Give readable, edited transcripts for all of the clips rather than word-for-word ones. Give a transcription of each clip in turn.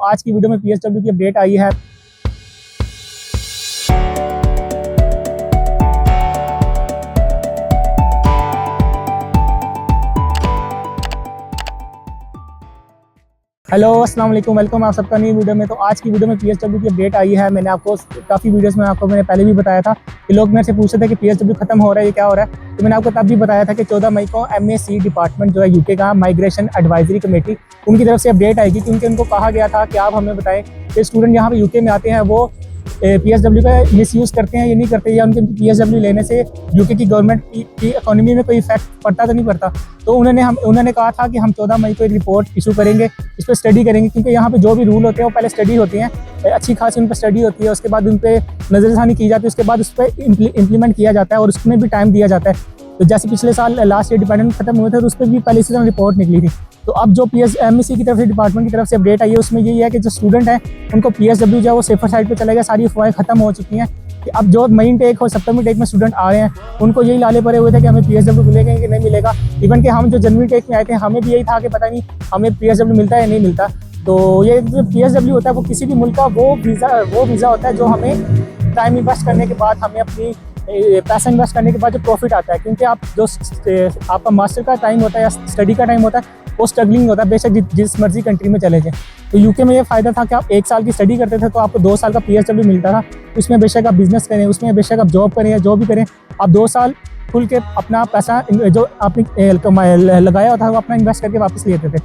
आज की वीडियो में PSW की अपडेट आई है। हेलो अस्सलाम वालेकुम, वेलकम आप सबका नई वीडियो में। तो आज की वीडियो में PSW की अपडेट आई है। मैंने आपको काफ़ी वीडियोस में मैंने पहले भी बताया था कि लोग मेरे से पूछते थे कि PSW खत्म हो रहा है, ये क्या हो रहा है। तो मैंने आपको तब भी बताया था कि 14 मई को MAC डिपार्टमेंट जो है यूके का माइग्रेशन एडवाइजरी कमेटी, उनकी तरफ से अपडेट आएगी क्योंकि उनको कहा गया था कि आप हमें बताएं कि स्टूडेंट यहाँ पर यूके में आते हैं वो PSW का मिसयूज़ करते हैं या नहीं करते, या उनके PSW लेने से यूके की गवर्नमेंट की इकोनॉमी में कोई इफेक्ट पड़ता तो नहीं पड़ता। तो उन्होंने कहा था कि हम 14 मई को एक रिपोर्ट इशू करेंगे, इस पर स्टडी करेंगे, क्योंकि यहाँ पे जो भी रूल होते हैं वो पहले स्टडी होती हैं, अच्छी खासी उन पर स्टडी होती है, उसके बाद उन पर नज़रसानी की जाती है, उसके बाद उस पर इम्प्लीमेंट किया जाता है और उसमें भी टाइम दिया जाता है। तो जैसे पिछले साल लास्ट ईयर डिपेंडेंट खत्म हुए थे तो उस पर भी पहले से रिपोर्ट निकली थी। तो अब जो MAC की तरफ से डिपार्टमेंट की तरफ से अपडेट आई है उसमें यही है कि जो स्टूडेंट हैं उनको PSW जो है वो सेफर साइड पे चलेगा। सारी अफवाहें खत्म हो चुकी हैं कि अब जो मई टेक और सितंबर टेक में स्टूडेंट आ रहे हैं उनको यही लाले पड़े हुए थे कि हमें PSW मिलेगा कि नहीं मिलेगा। इवन कि हम जो जनवरी टेक में आए थे हमें भी यही था कि पता नहीं हमें PSW मिलता है या नहीं मिलता। तो ये जो PSW होता है वो किसी भी मुल्क का वो वीज़ा होता है जो हमें टाइम इन्वेस्ट करने के बाद, हमें अपनी पैसा इन्वेस्ट करने के बाद जो प्रॉफिट आता है। क्योंकि आप जो आपका मास्टर का टाइम होता है या स्टडी का टाइम होता है वो स्ट्रगलिंग होता है, बेशक जिस मर्जी कंट्री में चले जाएं। तो यूके में ये फ़ायदा था कि आप 1 साल की स्टडी करते थे तो आपको 2 साल का PSW मिलता था। उसमें बेशक आप बिज़नेस करें, उसमें बेशक आप जॉब करें या जो भी करें, आप 2 साल खुल के अपना पैसा जो आपने लगाया होता है वो अपना इन्वेस्ट करके वापस लेते थे।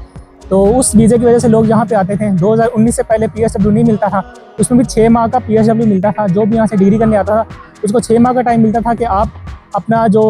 तो उस वीज़े की वजह से लोग यहाँ पे आते थे। 2019 से पहले PSW नहीं मिलता था, उसमें भी 6 माह का PSW मिलता था। जो भी यहाँ से डिग्री करने आता था उसको 6 माह का टाइम मिलता था कि आप अपना जो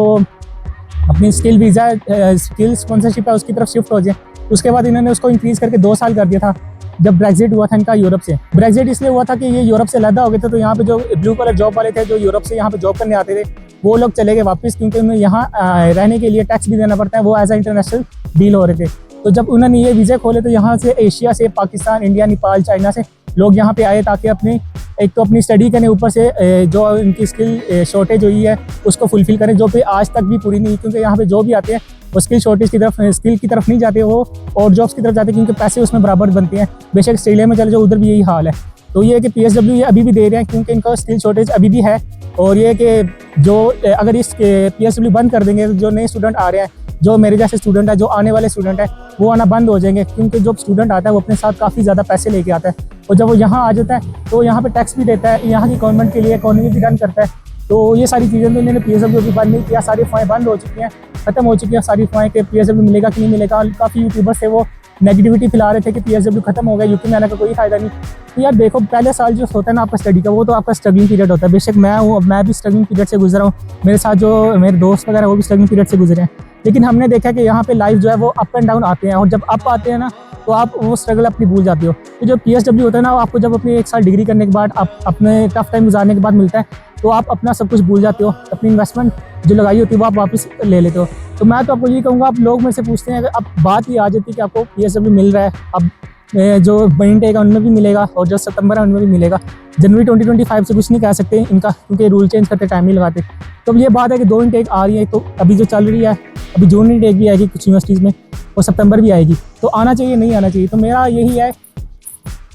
अपनी स्किल वीज़ा स्किल स्पॉन्सरशिप है उसकी तरफ शिफ्ट हो जाए। उसके बाद इन्होंने उसको इंक्रीज़ करके 2 साल कर दिया था जब ब्रेग्जिट हुआ था इनका यूरोप से। ब्रेग्जिट इसलिए हुआ था कि ये यूरोप से अलग हो गए थे, तो यहाँ पे जो ब्लू कलर जॉब वाले थे जो यूरोप से यहाँ पे जॉब करने आते थे वो लोग चले गए वापस, क्योंकि उन्हें यहाँ रहने के लिए टैक्स भी देना पड़ता है, वो एज ए इंटरनेशनल डील हो रहे थे। तो जब उन्होंने ये वीज़े खोले तो यहाँ से एशिया से, पाकिस्तान, इंडिया, नेपाल, चाइना से लोग यहाँ पे आए ताकि अपनी स्टडी करें, ऊपर से जो इनकी स्किल शॉर्टेज हुई है उसको फुलफ़िल करें, जो कि आज तक भी पूरी नहीं। क्योंकि यहाँ पे जो भी आते हैं वो स्किल की तरफ नहीं जाते, वो और जॉब्स की तरफ जाते हैं, क्योंकि पैसे उसमें बराबर बनते हैं। बेशक ऑस्ट्रेलिया में चले जाओ उधर भी यही हाल है। तो ये है कि PSW ये अभी भी दे रहे हैं क्योंकि इनका स्किल शॉर्टेज अभी भी है। और ये कि जो अगर इस PSW बंद कर देंगे तो जो नए स्टूडेंट आ रहे हैं, जो मेरे जैसे स्टूडेंट है, जो आने वाले स्टूडेंट है, वो आना बंद हो जाएंगे। क्योंकि जो स्टूडेंट आता है वो अपने साथ काफ़ी ज़्यादा पैसे लेके आता है, और जब वो यहाँ आ जाता है तो यहाँ पे टैक्स भी देता है, यहाँ की गवर्नमेंट के लिए इकोनॉमी भी रन करता है। तो ये सारी चीज़ें तो इन्होंने PSW भी बंद नहीं किया, सारी अफवाहें बंद हो चुकी हैं, ख़त्म हो चुकी हैं सारी अफवाहें कि PSW मिलेगा कि नहीं मिलेगा। काफ़ी यूट्यूबर्स थे वो नेगेटिविटी फैला रहे थे कि PSW खत्म हो गया, यूके में आने का कोई फ़ायदा नहीं। तो यार देखो, पहले साल जो होता है ना आपका स्टडी का, वो तो आपका स्ट्रगलिंग पीरियड होता है। बेशक मैं भी स्ट्रगलिंग पीरियड से गुजरा हूँ, मेरे साथ जो मेरे दोस्त वगैरह वो भी स्ट्रगलिंग पीरियड से गुजरे हैं। लेकिन हमने देखा कि यहाँ पे लाइफ जो है वो अप एंड डाउन आते हैं, और जब अप आते हैं ना तो आप वो स्ट्रगल अपनी भूल जाते हो। तो जो PSW होता है ना, आपको जब अपनी 1 साल डिग्री करने के बाद, आप अपने टफ टाइम गुजारने के बाद मिलता है, तो आप अपना सब कुछ भूल जाते हो, अपनी इन्वेस्टमेंट जो लगाई होती है वो आप वापस ले लेते हो। तो मैं तो आपको ये कहूँगा, आप लोग मेरे से पूछते हैं, अब बात ये आ जाती है कि आपको PSW मिल रहा है, अब जो मई टेक है उनमें भी मिलेगा और जो सितंबर है उनमें भी मिलेगा। जनवरी 2025 से कुछ नहीं कह सकते इनका, क्योंकि रूल चेंज करते टाइम नहीं लगाते। तो अब ये बात है कि 2 इनटेक आ रही है, तो अभी जो चल रही है, अभी जून इनटेक भी आएगी कुछ यूनिवर्सिटीज़ में और सितंबर भी आएगी। तो आना चाहिए, नहीं आना चाहिए। तो मेरा यही है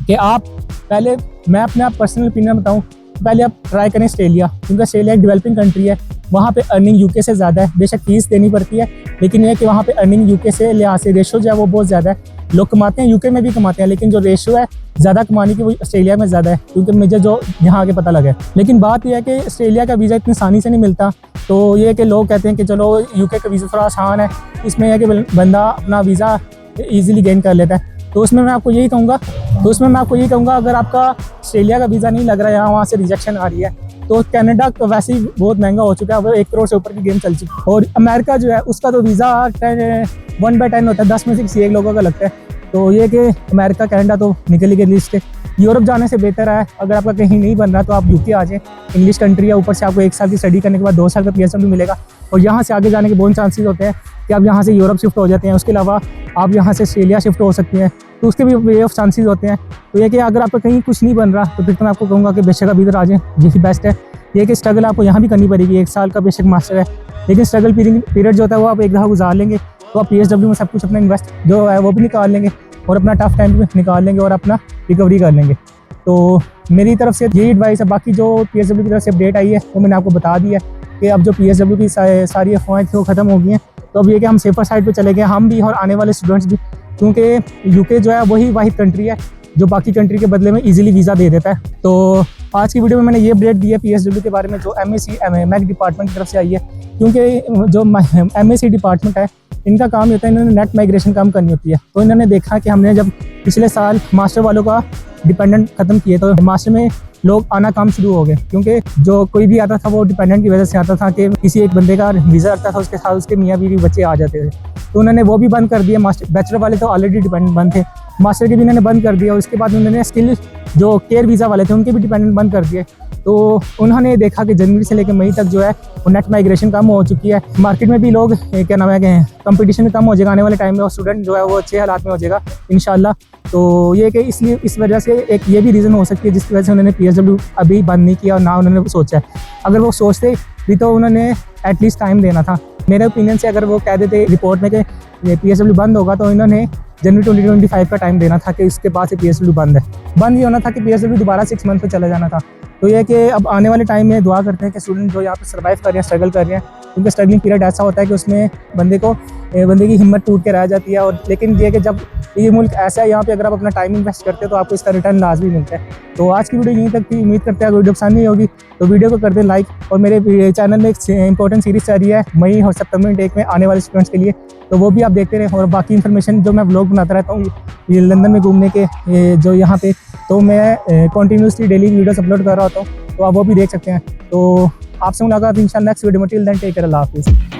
कि आप पहले, मैं अपना पर्सनल ओपिनियन बताऊँ, पहले आप ट्राई करें ऑस्ट्रेलिया, क्योंकि ऑस्ट्रेलिया एक डेवलपिंग कंट्री है, वहाँ पे अर्निंग यूके से ज़्यादा है। बेशक फीस देनी पड़ती है, लेकिन यह कि वहाँ पे अर्निंग यूके से लिहाज से रेशो जो है वो बहुत ज़्यादा है। लोग कमाते हैं, यूके में भी कमाते हैं, लेकिन जो रेशो है ज़्यादा कमाने की वो ऑस्ट्रेलिया में ज़्यादा है, क्योंकि मुझे जो यहाँ आगे पता लगा है। लेकिन बात यह है कि ऑस्ट्रेलिया का वीज़ा इतनी आसानी से नहीं मिलता। तो ये है कि लोग कहते हैं कि चलो यूके का वीज़ा थोड़ा आसान है, इसमें यह कि बंदा अपना वीज़ा ईजिली गेन कर लेता है। तो उसमें मैं आपको यही कहूँगा अगर आपका ऑस्ट्रेलिया का वीज़ा नहीं लग रहा है, यहाँ वहाँ से रिजेक्शन आ रही है, तो कनाडा तो वैसे ही बहुत महंगा हो चुका है, वो 1 करोड़ से ऊपर की गेम चल चुकी है। और अमेरिका जो है उसका तो वीज़ा 1/10 होता है, 10 में से किसी एक लोगों का लगता है। तो ये कि अमेरिका, कनाडा तो निकल गई लिस्ट है। यूरोप जाने से बेहतर है, अगर आपका कहीं नहीं बन रहा तो आप यूके आ जाएँ, इंग्लिश कंट्री है, ऊपर से आपको 1 साल की स्टडी करने के बाद 2 साल का PSW मिलेगा, और यहाँ से आगे जाने के बहुत चांसेस होते हैं कि आप यहाँ से यूरोप शिफ्ट हो जाते हैं। उसके अलावा आप यहाँ से ऑस्ट्रेलिया शिफ्ट हो सकते हैं, तो उसके भी वे ऑफ चांसेस होते हैं। तो ये कि अगर आपका कहीं कुछ नहीं बन रहा तो फिर तो मैं आपको कहूँगा कि बेशक आप इधर आ जाएँ, यही बेस्ट है। ये कि स्ट्रगल आपको यहाँ भी करनी पड़ेगी, 1 साल का बेशक मास्टर है, लेकिन स्ट्रगल पीरियड जो होता है वो आप एक दफ़ा गुजार लेंगे तो आप PSW में सब कुछ अपना इन्वेस्ट जो है वो भी निकाल लेंगे। और अपना टफ टाइम निकाल लेंगे और अपना रिकवरी कर लेंगे। तो मेरी तरफ से यही एडवाइस है। बाकी जो PSW की तरफ से अपडेट आई है वो मैंने आपको बता दिया कि अब जो PSW की सारी अफवाहें थी वो ख़त्म हो गई हैं। तो अब ये कि हम सेफर साइड पे चले गए, हम भी और आने वाले स्टूडेंट्स भी, क्योंकि यूके जो है वही वाहिद कंट्री है जो बाकी कंट्री के बदले में इजीली वीज़ा दे देता है। तो आज की वीडियो में मैंने ये अपडेट दी है PSW के बारे में जो MEC डिपार्टमेंट की तरफ से आई है, क्योंकि जो MEC डिपार्टमेंट है इनका काम होता है, इन्होंने नेट माइग्रेशन काम करनी होती है। तो इन्होंने देखा कि हमने जब पिछले साल मास्टर वालों का डिपेंडेंट ख़त्म किए तो मास्टर में लोग आना काम शुरू हो गए, क्योंकि जो कोई भी आता था वो डिपेंडेंट की वजह से आता था कि किसी एक बंदे का वीज़ा लगता था, उसके साथ उसके मियाँ बीवी बच्चे आ जाते थे। तो उन्होंने वो भी बंद कर दिया। मास्टर बैचलर वाले तो ऑलरेडी डिपेंडेंट बंद थे, मास्टर के भी इन्होंने बंद कर दिया। उसके बाद उन्होंने स्किल जो केयर वीज़ा वाले थे उनके भी डिपेंडेंट बंद कर दिए। तो उन्होंने देखा कि जनवरी से लेकर मई तक जो है वो नेट माइग्रेशन कम हो चुकी है। मार्केट में भी लोग क्या नाम है कि कंपटीशन कम हो जाएगा आने वाले टाइम में, और स्टूडेंट जो है वो अच्छे हालात में हो जाएगा इंशाल्लाह। तो ये कि इसलिए इस वजह से एक ये भी रीज़न हो सकती है जिसकी वजह से उन्होंने PSW अभी बंद नहीं किया और ना उन्होंने सोचा है। अगर वो सोचते भी तो उन्होंने एटलीस्ट टाइम देना था। मेरे ओपिनियन से अगर वो कह देते रिपोर्ट में कि PSW बंद होगा तो इन्होंने जनवरी 2025 का टाइम देना था कि उसके बाद से PSW बंद है। बंद ही होना था कि PSW दोबारा 6 मंथ पे चला जाना था। तो ये कि अब आने वाले टाइम में दुआ करते हैं कि स्टूडेंट जो यहाँ पे सर्वाइव कर रहे हैं, स्ट्रगल कर रहे हैं, क्योंकि स्ट्रगलिंग पीरियड ऐसा होता है कि उसमें बंदे की हिम्मत टूट के रह जाती है। और लेकिन ये कि जब ये मुल्क ऐसा है यहाँ पे अगर आप अपना टाइम इन्वेस्ट करते हैं तो आपको इसका रिटर्न लाजमी मिलता है। तो आज की वीडियो यहीं तक थी। उम्मीद करते हैं अगर वीडियो पसंद नहीं होगी तो वीडियो को कर दें लाइक, और मेरे चैनल में एक इंपॉर्टेंट सीरीज चल रही है मई और सितंबर इंटेक में आने वाले स्टूडेंट्स के लिए, तो वो भी आप देखते रहें। और बाकी इन्फॉर्मेशन जो मैं व्लॉग बनाता रहता हूँ ये लंदन में घूमने के जो यहाँ पे, तो मैं कंटिन्यूसली डेली वीडियोस अपलोड कर रहा होता हूँ, तो आप वो भी देख सकते हैं। तो आपसे मुलाकात इंशाल्लाह नेक्स्ट वीडियो में। टिल देन टेक केयर, अल्लाह हाफिज़।